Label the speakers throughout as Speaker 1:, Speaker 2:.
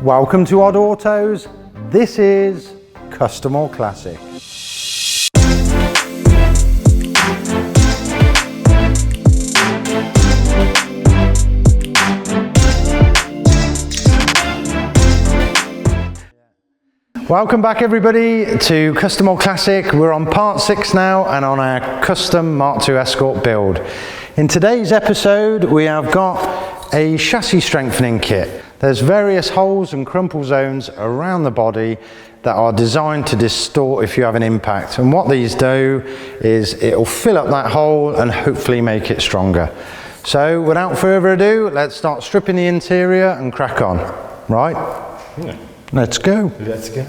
Speaker 1: Welcome to Odd Autos. This is Custom or Classic. Welcome back everybody to Custom or Classic. We're on part 6 now and on our custom Mk2 Escort build. In today's episode we have got a chassis strengthening kit. There's various holes and crumple zones around the body that are designed to distort if you have an impact. And what these do is it'll fill up that hole and hopefully make it stronger. So without further ado, let's start stripping the interior and crack on. Right? Yeah. Let's go.
Speaker 2: Let's go.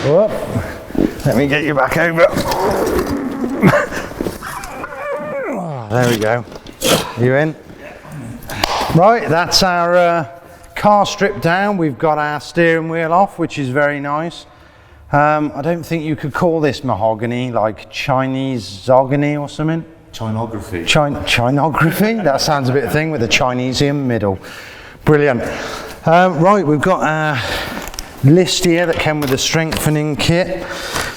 Speaker 1: Whoop. Let me get you back over. There we go. You in? Right, that's our car stripped down. We've got our steering wheel off, which is very nice. I don't think you could call this mahogany, like Chinese zogany or something.
Speaker 2: Chinography.
Speaker 1: Chinography? That sounds a bit thing with a Chinesian middle. Brilliant. Right, we've got our list here that came with the strengthening kit.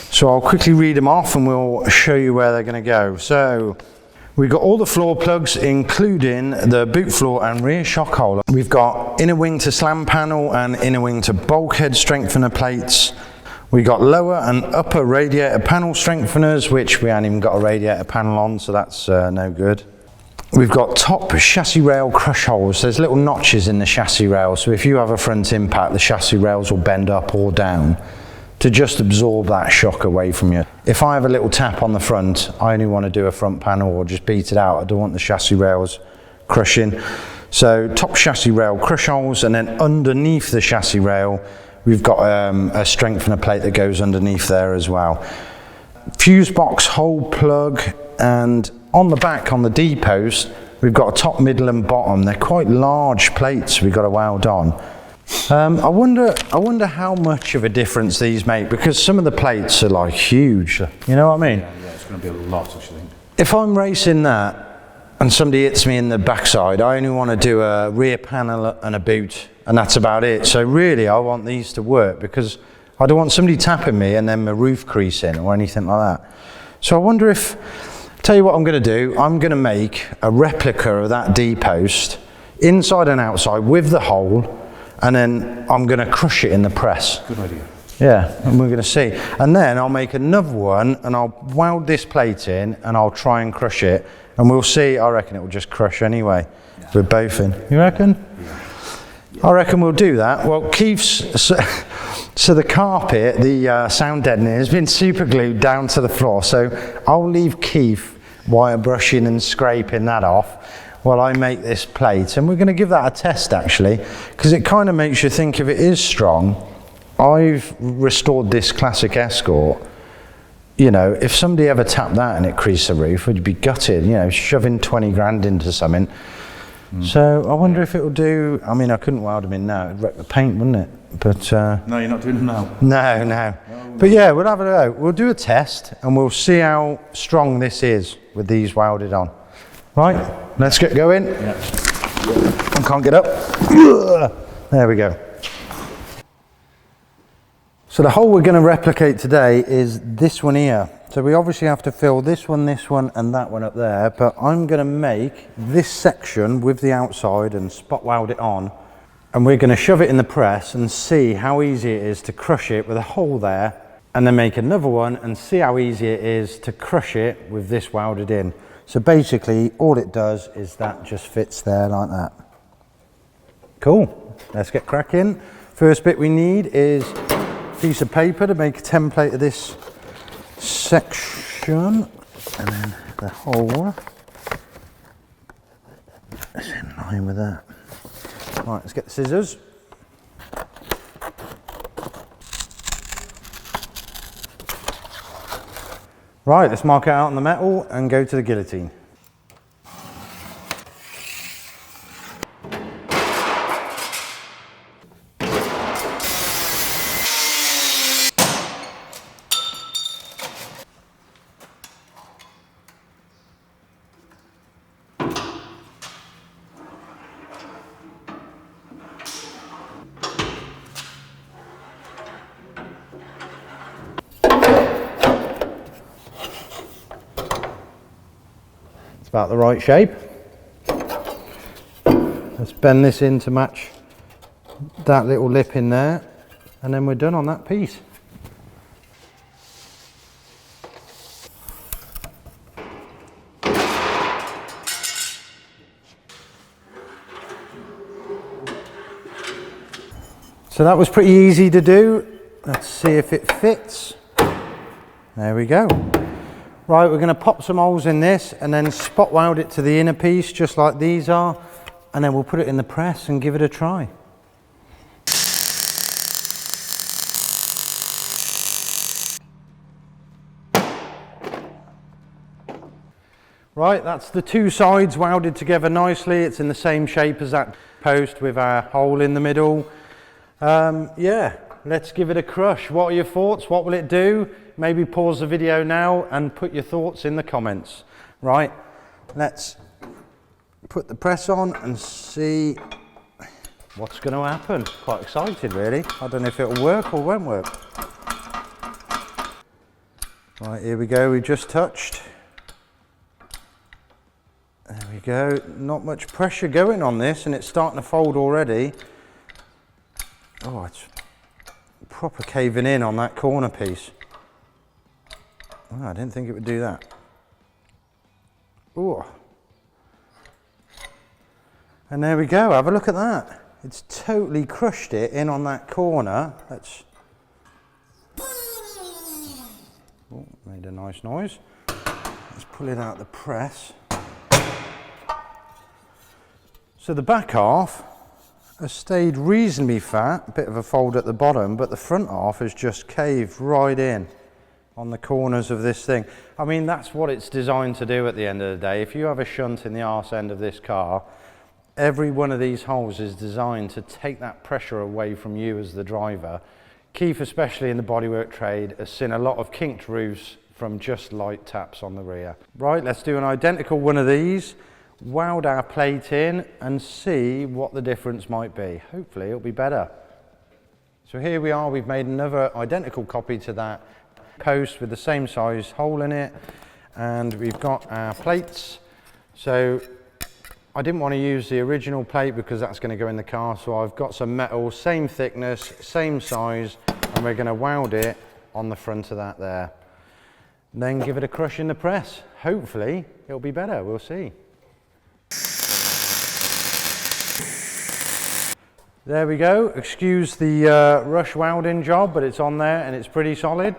Speaker 1: So I'll quickly read them off and we'll show you where they're going to go. So we've got all the floor plugs, including the boot floor and rear shock holder. We've got inner wing to slam panel and inner wing to bulkhead strengthener plates. We've got lower and upper radiator panel strengtheners, which we haven't even got a radiator panel on, so that's no good. We've got top chassis rail crush holes. There's little notches in the chassis rail, so if you have a front impact, the chassis rails will bend up or down to just absorb that shock away from you. If I have a little tap on the front, I only want to do a front panel or just beat it out. I don't want the chassis rails crushing. So top chassis rail crush holes, and then underneath the chassis rail, we've got a strengthener plate that goes underneath there as well. Fuse box hole plug, and on the back, on the D post, we've got a top, middle and bottom. They're quite large plates we've got to weld on. I wonder how much of a difference these make, because some of the plates are like huge. You know what I mean?
Speaker 2: Yeah, it's going to be a lot, I think.
Speaker 1: If I'm racing that and somebody hits me in the backside, I only want to do a rear panel and a boot, and that's about it. So really, I want these to work, because I don't want somebody tapping me and then my roof creasing or anything like that. So I wonder if, tell you what I'm going to do, I'm going to make a replica of that D post, inside and outside, with the hole, and then I'm going to crush it in the press.
Speaker 2: Good idea.
Speaker 1: Yeah, and we're going to see. And then I'll make another one, and I'll weld this plate in, and I'll try and crush it, and we'll see. I reckon it will just crush anyway. Yeah. We're both in. You reckon? Yeah. I reckon we'll do that. Well, Keith's, so the carpet, the sound deadening, has been super glued down to the floor, so I'll leave Keith wire brushing and scraping that off, while I make this plate, and we're going to give that a test actually, because it kind of makes you think if it is strong. I've restored this classic Escort. You know, if somebody ever tapped that and it creased the roof, would you be gutted, you know, shoving 20 grand into something. So I wonder if it will do. I mean, I couldn't weld them in now, it'd wreck the paint, wouldn't it? But
Speaker 2: No, you're not doing them now.
Speaker 1: no. But yeah, we'll have a go. We'll do a test and we'll see how strong this is with these welded on. Right, let's get going.
Speaker 2: Yeah.
Speaker 1: I can't get up. There we go. So the hole we're going to replicate today is this one here. So we obviously have to fill this one, and that one up there, but I'm going to make this section with the outside and spot weld it on, and we're going to shove it in the press and see how easy it is to crush it with a hole there, and then make another one and see how easy it is to crush it with this welded in. So basically all it does is that just fits there like that. Cool, let's get cracking. First bit we need is piece of paper to make a template of this section, and then the hole is in line with that. Right, let's get the scissors. Right, let's mark it out on the metal and go to the guillotine. About the right shape. Let's bend this in to match that little lip in there, and then we're done on that piece. So that was pretty easy to do. Let's see if it fits. There we go. Right, we're going to pop some holes in this and then spot weld it to the inner piece just like these are, and then we'll put it in the press and give it a try. Right, that's the two sides welded together nicely. It's in the same shape as that post with our hole in the middle. Yeah, let's give it a crush. What are your thoughts? What will it do? Maybe pause the video now and put your thoughts in the comments. Right, let's put the press on and see what's going to happen. Quite excited really. I don't know if it'll work or won't work. Right, here we go, we just touched. There we go, not much pressure going on this and it's starting to fold already. Oh, it's proper caving in on that corner piece. Oh, I didn't think it would do that. Oh. And there we go, have a look at that. It's totally crushed it in on that corner. Let's... Oh, made a nice noise. Let's pull it out of the press. So the back half has stayed reasonably fat, a bit of a fold at the bottom, but the front half has just caved right in on the corners of this thing. I mean, that's what it's designed to do at the end of the day. If you have a shunt in the arse end of this car, every one of these holes is designed to take that pressure away from you as the driver. Keith, especially in the bodywork trade, has seen a lot of kinked roofs from just light taps on the rear. Right, let's do an identical one of these, weld our plate in and see what the difference might be. Hopefully it'll be better. So here we are, we've made another identical copy to that post with the same size hole in it, and we've got our plates. So I didn't want to use the original plate because that's going to go in the car, so I've got some metal, same thickness, same size, and we're going to weld it on the front of that there. Then give it a crush in the press. Hopefully it'll be better, we'll see. There we go, excuse the rush welding job, but it's on there and it's pretty solid.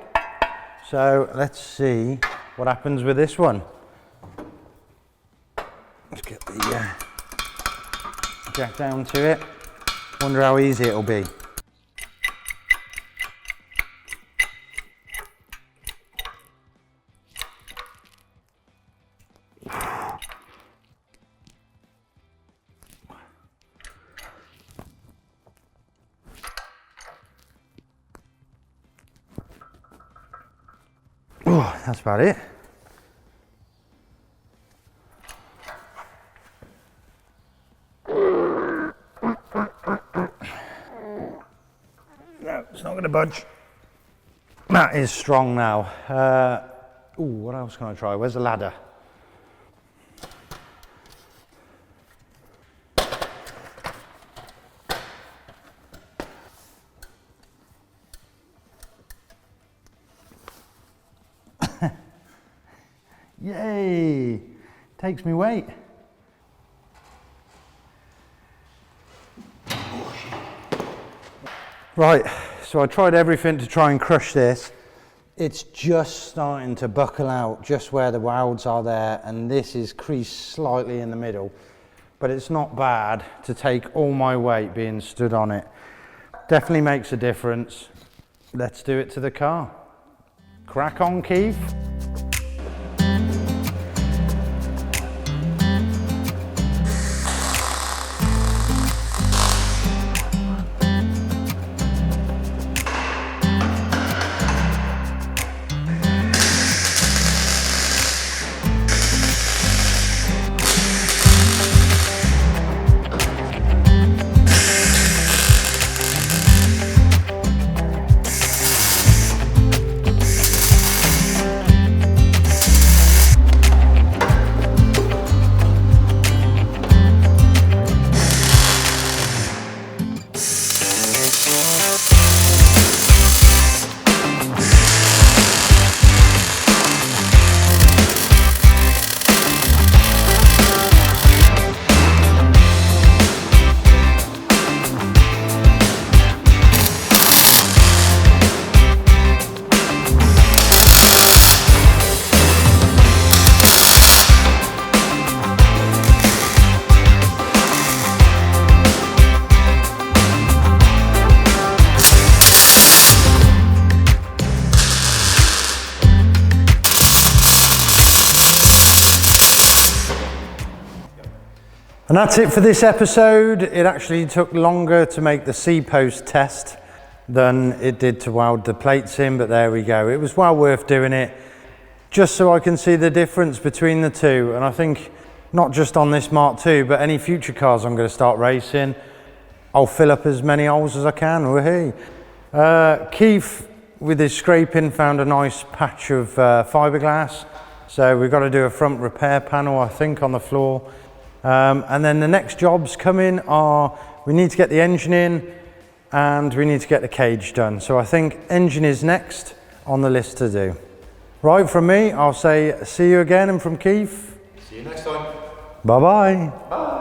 Speaker 1: So let's see what happens with this one. Let's get the get down to it. Wonder how easy it'll be. Oh, that's about it. No, it's not going to budge. That is strong now. Ooh, what else can I try? Where's the ladder? Yay! Takes me weight. Right, so I tried everything to try and crush this. It's just starting to buckle out just where the welds are there, and this is creased slightly in the middle, but it's not bad to take all my weight being stood on it. Definitely makes a difference. Let's do it to the car. Crack on, Keith. And that's it for this episode. It actually took longer to make the C-post test than it did to weld the plates in, but there we go. It was well worth doing it, just so I can see the difference between the two. And I think not just on this Mark II, but any future cars I'm going to start racing, I'll fill up as many holes as I can. Woohoo! Keith, with his scraping, found a nice patch of fiberglass. So we've got to do a front repair panel, I think, on the floor. And then the next jobs coming are, we need to get the engine in and we need to get the cage done. So I think engine is next on the list to do. Right, from me, I'll say see you again, and from Keith,
Speaker 2: See you next time.
Speaker 1: bye-bye.
Speaker 2: Bye.